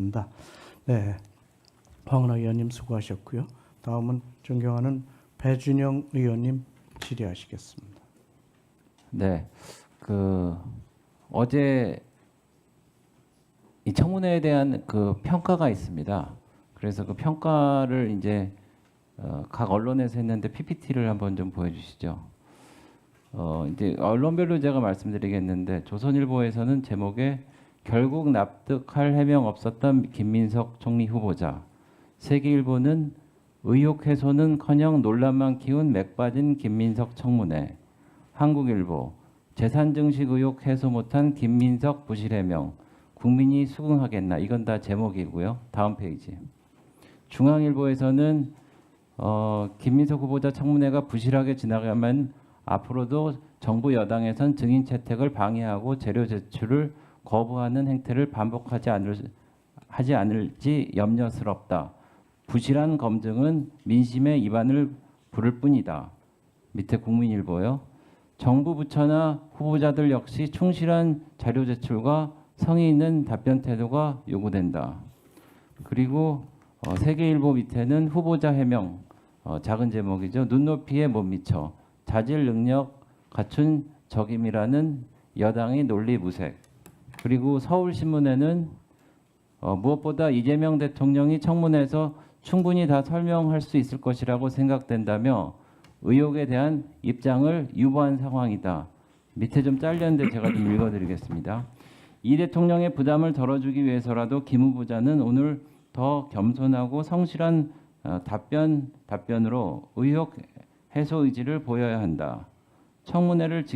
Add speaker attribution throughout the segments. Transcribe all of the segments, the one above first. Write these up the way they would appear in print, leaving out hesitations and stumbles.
Speaker 1: 입니다. 네, 황운하 의원님 수고하셨고요. 다음은 존경하는 배준영 의원님 질의하시겠습니다.
Speaker 2: 네, 어제 이 청문회에 대한 그 평가가 있습니다. 그래서 그 평가를 이제 각 언론에서 했는데 PPT를 한번 좀 보여주시죠. 이제 언론별로 제가 말씀드리겠는데 조선일보에서는 제목에 결국 납득할 해명 없었던 김민석 총리 후보자. 세계일보는 의혹 해소는커녕 논란만 키운 맥 빠진 김민석 청문회. 한국일보 재산 증식 의혹 해소 못한 김민석 부실 해명. 국민이 수긍하겠나. 이건 다 제목이고요. 다음 페이지. 중앙일보에서는 김민석 후보자 청문회가 부실하게 지나가면 앞으로도 정부 여당에선 증인 채택을 방해하고 재료 제출을 거부하는 행태를 하지 않을지 염려스럽다. 부실한 검증은 민심의 이반을 부를 뿐이다. 밑에 국민일보요. 정부 부처나 후보자들 역시 충실한 자료 제출과 성의 있는 답변 태도가 요구된다. 그리고 세계일보 밑에는 후보자 해명, 작은 제목이죠. 눈높이에 못 미쳐 자질 능력 갖춘 적임이라는 여당의 논리 무색. 그리고 서울신문에는 무엇보다 이재명 대통령이 청문회에서 충분히 다 설명할 수 있을 것이라고 생각된다며 의혹에 대한 입장을 유보한 상황이다. 밑에 좀 잘렸는데 제가 좀 읽어드리겠습니다. 이 대통령의 부담을 덜어주기 위해서라도 김 후보자는 오늘 더 겸손하고 성실한 답변으로 의혹 해소 의지를 보여야 한다. 청문회를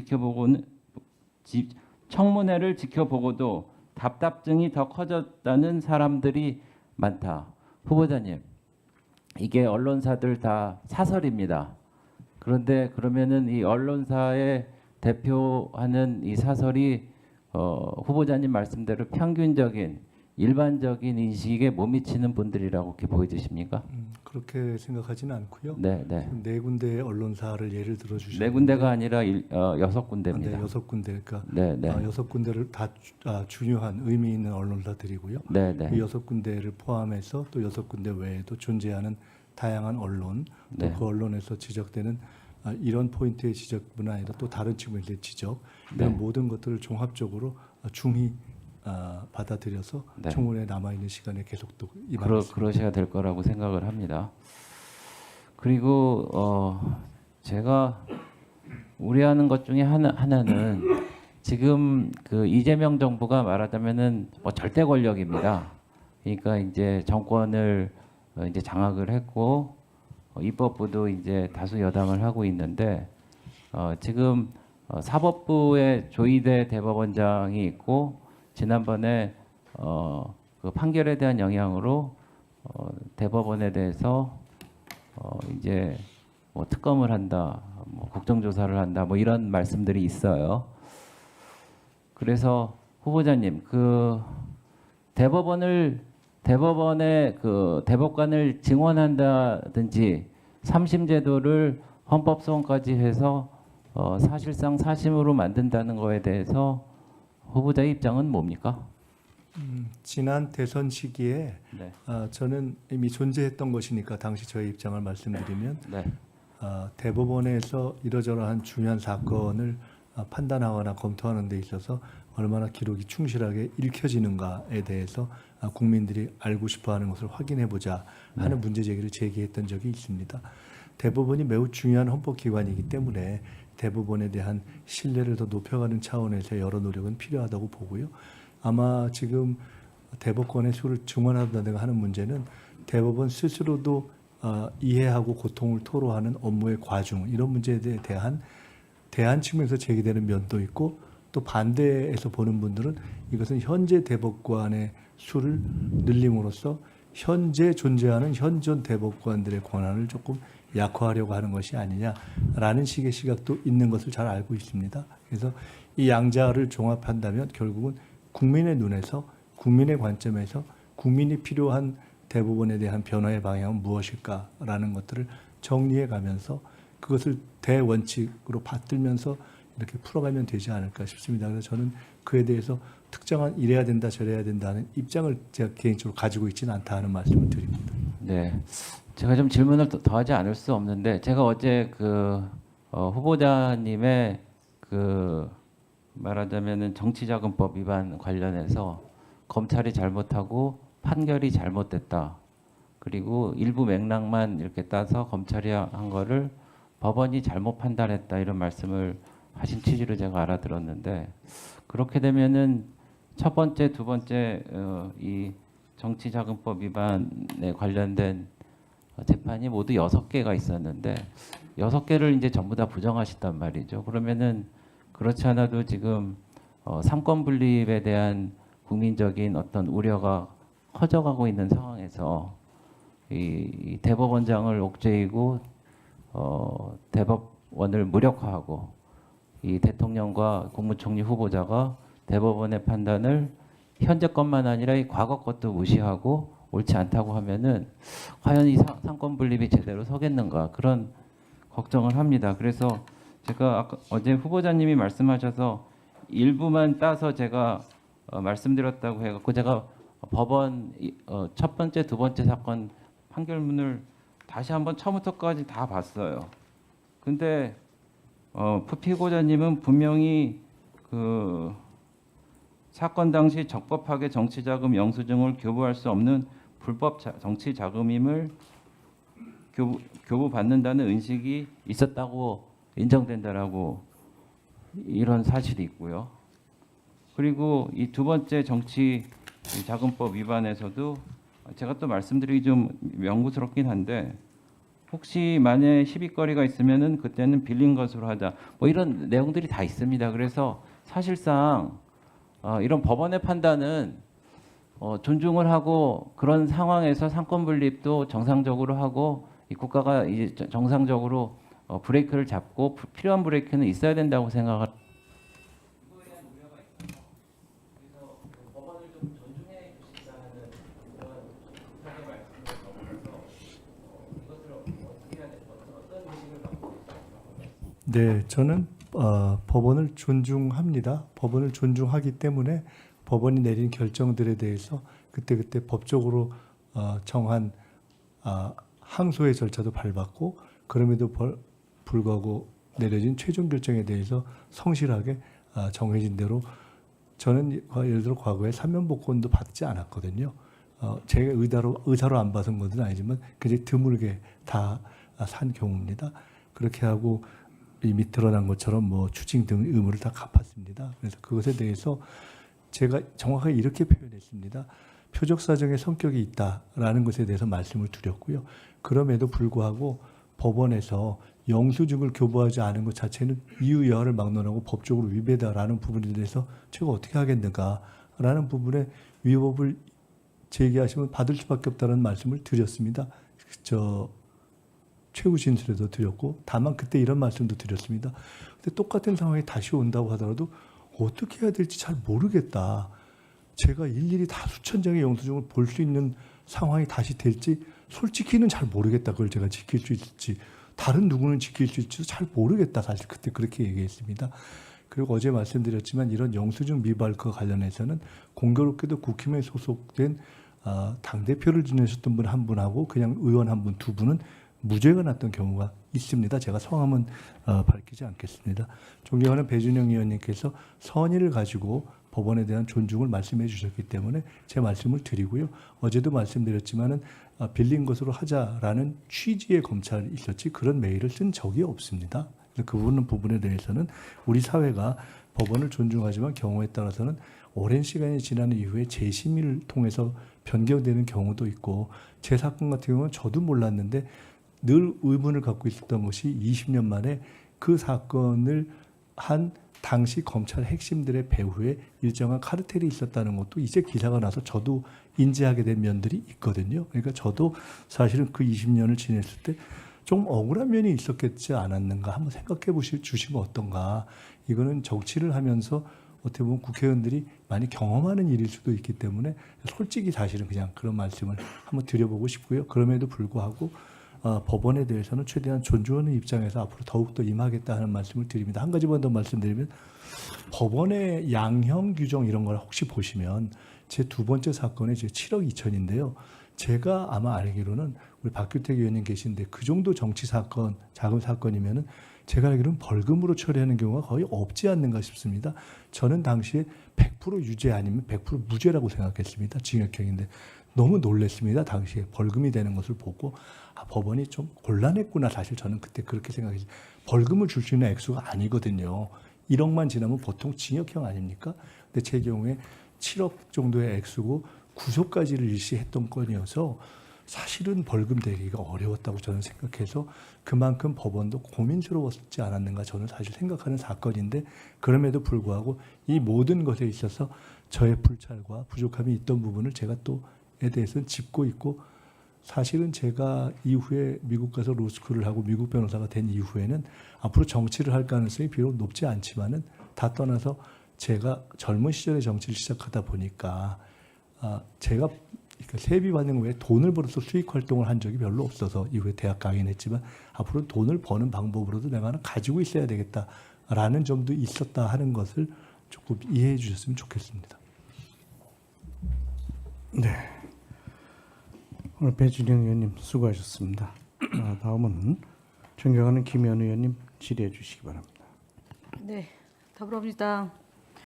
Speaker 2: 지켜보고도 답답증이 더 커졌다는 사람들이 많다. 후보자님, 이게 언론사들 다 사설입니다. 그런데 그러면은 이 언론사의 대표하는 이 사설이 후보자님 말씀대로 평균적인 일반적인 인식에 못 미치는 분들이라고 이렇게 보여지십니까?
Speaker 3: 그렇게 생각하지는 않고요.
Speaker 2: 네, 네.
Speaker 3: 네 군데의 언론사를 예를 들어 주시는데
Speaker 2: 네 군데가 아니라 6군데입니다.
Speaker 3: 네, 6군데. 그러니까
Speaker 2: 네, 네.
Speaker 3: 6군데를 다 중요한 의미 있는 언론사들이고요.
Speaker 2: 네, 네.
Speaker 3: 이 6군데를 포함해서 또 6군데 외에도 존재하는 다양한 언론, 또
Speaker 2: 네.
Speaker 3: 그 언론에서 지적되는 이런 포인트의 지적뿐 아니라 또 다른 측면의 지적,
Speaker 2: 네.
Speaker 3: 이런 모든 것들을 종합적으로 중히 받아들여서
Speaker 2: 네.
Speaker 3: 청문회에 남아있는 시간에 계속 또 임하겠습니다.
Speaker 2: 그러셔야 될 거라고 생각을 합니다. 그리고 제가 우려하는 것 중에 하나는 지금 그 이재명 정부가 말하자면은 뭐 절대 권력입니다. 그러니까 이제 정권을 이제 장악을 했고 입법부도 이제 다수 여당을 하고 있는데 지금 사법부에 조희대 대법원장이 있고 지난번에 그 판결에 대한 영향으로 대법원에 대해서 이제 뭐 특검을 한다, 뭐 국정조사를 한다, 뭐 이런 말씀들이 있어요. 그래서 후보자님, 그 대법원의 그 대법관을 증원한다든지 3심 제도를 헌법소원까지 해서 사실상 사심으로 만든다는 거에 대해서 후보자의 입장은 뭡니까?
Speaker 3: 지난 대선 시기에
Speaker 2: 네.
Speaker 3: 저는 이미 존재했던 것이니까 당시 저의 입장을 말씀드리면
Speaker 2: 네.
Speaker 3: 대법원에서 이러저러한 중요한 사건을 판단하거나 검토하는 데 있어서 얼마나 기록이 충실하게 읽혀지는가에 대해서 국민들이 알고 싶어하는 것을 확인해보자 하는 문제 제기를 제기했던 적이 있습니다. 대법원이 매우 중요한 헌법기관이기 때문에 대법원에 대한 신뢰를 더 높여가는 차원에서 여러 노력은 필요하다고 보고요. 아마 지금 대법관의 수를 증원한다든가 하는 문제는 대법원 스스로도 이해하고 고통을 토로하는 업무의 과중, 이런 문제에 대한 대안 측면에서 제기되는 면도 있고, 또 반대에서 보는 분들은 이것은 현재 대법관의 수를 늘림으로써 현재 존재하는 현존 대법관들의 권한을 조금 약화하려고 하는 것이 아니냐라는 식의 시각도 있는 것을 잘 알고 있습니다. 그래서 이 양자를 종합한다면 결국은 국민의 눈에서, 국민의 관점에서 국민이 필요한 대법원에 대한 변화의 방향은 무엇일까라는 것들을 정리해 가면서 그것을 대원칙으로 받들면서 이렇게 풀어가면 되지 않을까 싶습니다. 그래서 저는 그에 대해서 특정한 이래야 된다 저래야 된다는 입장을 제가 개인적으로 가지고 있지는 않다 하는 말씀을 드립니다.
Speaker 2: 네, 제가 좀 질문을 더하지 않을 수 없는데 제가 어제 그 후보자님의 그 말하자면은 정치자금법 위반 관련해서 검찰이 잘못하고 판결이 잘못됐다. 그리고 일부 맥락만 이렇게 따서 검찰이 한 거를 법원이 잘못 판단했다 이런 말씀을 하신 취지로 제가 알아들었는데 그렇게 되면은 첫 번째, 두 번째 이 정치자금법 위반에 관련된 재판이 모두 6개가 있었는데 6개를 이제 전부 다 부정하셨단 말이죠. 그러면은 그렇지 않아도 지금 삼권 분립에 대한 국민적인 어떤 우려가 커져가고 있는 상황에서 이 대법원장을 옥죄이고 대법원을 무력화하고 이 대통령과 국무총리 후보자가 대법원의 판단을 현재 것만 아니라 이 과거 것도 무시하고 옳지 않다고 하면은 과연 이 삼권 분립이 제대로 서겠는가 그런 걱정을 합니다. 그래서 제가 아까 어제 후보자님이 말씀하셔서 일부만 따서 제가 말씀드렸다고 해갖고 제가 법원 첫 번째, 두 번째 사건 판결문을 다시 한번 처음부터까지 다 봤어요. 근데 피고자님은 분명히 그 사건 당시 적법하게 정치자금 영수증을 교부할 수 없는 불법 정치자금임을 교부받는다는 의식이 있었다고 인정된다라고 이런 사실이 있고요. 그리고 이 두 번째 정치자금법 위반에서도 제가 또 말씀드리기 좀 명구스럽긴 한데 혹시 만에 시비거리가 있으면은 그때는 빌린 것으로 하자. 뭐 이런 내용들이 다 있습니다. 그래서 사실상 이런 법원의 판단은 존중을 하고 그런 상황에서 상권 분립도 정상적으로 하고 이 국가가 이제 정상적으로 브레이크를 잡고 필요한 브레이크는 있어야 된다고 생각을. 이거에 대한 우려가 있어서 그래서 법원을 좀 존중해 주시자는 그런 부탁의 말씀을 넘어서 이것을 어떻게 해야 돼? 어떤 의식을 갖고 계십니까?
Speaker 3: 네, 저는 법원을 존중합니다. 법원을 존중하기 때문에 법원이 내린 결정들에 대해서 그때그때 법적으로 정한 항소의 절차도 밟았고 그럼에도 불구하고 내려진 최종 결정에 대해서 성실하게 정해진 대로 저는 예를 들어 과거에 사면복권도 받지 않았거든요. 제가 의사로 안 받은 것은 아니지만 굉장히 드물게 다 산 경우입니다. 그렇게 하고 이미 드러난 것처럼 뭐 추징 등 의무를 다 갚았습니다. 그래서 그것에 대해서 제가 정확하게 이렇게 표현했습니다. 표적 사정의 성격이 있다라는 것에 대해서 말씀을 드렸고요. 그럼에도 불구하고 법원에서 영수증을 교부하지 않은 것 자체는 이유 여하를 막론하고 법적으로 위배다라는 부분에 대해서 제가 어떻게 하겠는가라는 부분에 위법을 제기하시면 받을 수밖에 없다는 말씀을 드렸습니다. 최후 진술에도 드렸고 다만 그때 이런 말씀도 드렸습니다. 근데 똑같은 상황이 다시 온다고 하더라도 어떻게 해야 될지 잘 모르겠다. 제가 일일이 다 수천 장의 영수증을 볼 수 있는 상황이 다시 될지 솔직히는 잘 모르겠다. 그걸 제가 지킬 수 있을지 다른 누구는 지킬 수 있을지 잘 모르겠다. 사실 그때 그렇게 얘기했습니다. 그리고 어제 말씀드렸지만 이런 영수증 미발과 관련해서는 공교롭게도 국힘에 소속된 당대표를 지내셨던 분 한 분하고 그냥 의원 한 분, 두 분은 무죄가 났던 경우가 있습니다. 제가 성함은 밝히지 않겠습니다. 존경하는 배준영 의원님께서 선의를 가지고 법원에 대한 존중을 말씀해 주셨기 때문에 제 말씀을 드리고요. 어제도 말씀드렸지만은 빌린 것으로 하자라는 취지의 검찰이 있었지 그런 메일을 쓴 적이 없습니다. 그 부분에 대해서는 우리 사회가 법원을 존중하지만 경우에 따라서는 오랜 시간이 지난 이후에 재심의를 통해서 변경되는 경우도 있고 제 사건 같은 경우는 저도 몰랐는데 늘 의문을 갖고 있었던 것이 20년 만에 그 사건을 한 당시 검찰 핵심들의 배후에 일정한 카르텔이 있었다는 것도 이제 기사가 나서 저도 인지하게 된 면들이 있거든요. 그러니까 저도 사실은 그 20년을 지냈을 때 좀 억울한 면이 있었겠지 않았는가 한번 생각해 주시면 어떤가. 이거는 정치를 하면서 어떻게 보면 국회의원들이 많이 경험하는 일일 수도 있기 때문에 솔직히 사실은 그냥 그런 말씀을 한번 드려보고 싶고요. 그럼에도 불구하고 법원에 대해서는 최대한 존중하는 입장에서 앞으로 더욱더 임하겠다 하는 말씀을 드립니다. 한 가지만 더 말씀드리면 법원의 양형 규정 이런 걸 혹시 보시면 제 두 번째 사건이 제 7억 2천인데요. 제가 아마 알기로는 우리 박규택 의원님 계신데 그 정도 정치 사건, 자금 사건이면은 제가 알기로는 벌금으로 처리하는 경우가 거의 없지 않는가 싶습니다. 저는 당시에 100% 유죄 아니면 100% 무죄라고 생각했습니다. 징역형인데 너무 놀랐습니다. 당시에 벌금이 되는 것을 보고 법원이 좀 곤란했구나. 사실 저는 그때 그렇게 생각했어요. 벌금을 줄 수 있는 액수가 아니거든요. 1억만 지나면 보통 징역형 아닙니까? 근데 제 경우에 7억 정도의 액수고 구속까지를 일시했던 건이어서 사실은 벌금 대기가 어려웠다고 저는 생각해서 그만큼 법원도 고민스러웠지 않았는가 저는 사실 생각하는 사건인데 그럼에도 불구하고 이 모든 것에 있어서 저의 불찰과 부족함이 있던 부분을 제가 또에 대해서는 짚고 있고 사실은 제가 이후에 미국 가서 로스쿨을 하고 미국 변호사가 된 이후에는 앞으로 정치를 할 가능성이 비록 높지 않지만은 다 떠나서 제가 젊은 시절에 정치를 시작하다 보니까 제가 그러니까 세비 받는 외에 돈을 벌어서 수익 활동을 한 적이 별로 없어서 이후에 대학 강의했지만 앞으로 돈을 버는 방법으로도 내가 하나 가지고 있어야 되겠다라는 점도 있었다 하는 것을 조금 이해해 주셨으면 좋겠습니다.
Speaker 1: 네. 오늘 배준영 의원님 수고하셨습니다. 다음은 존경하는 김현 의원님 질의해 주시기 바랍니다.
Speaker 4: 네, 더불어민주당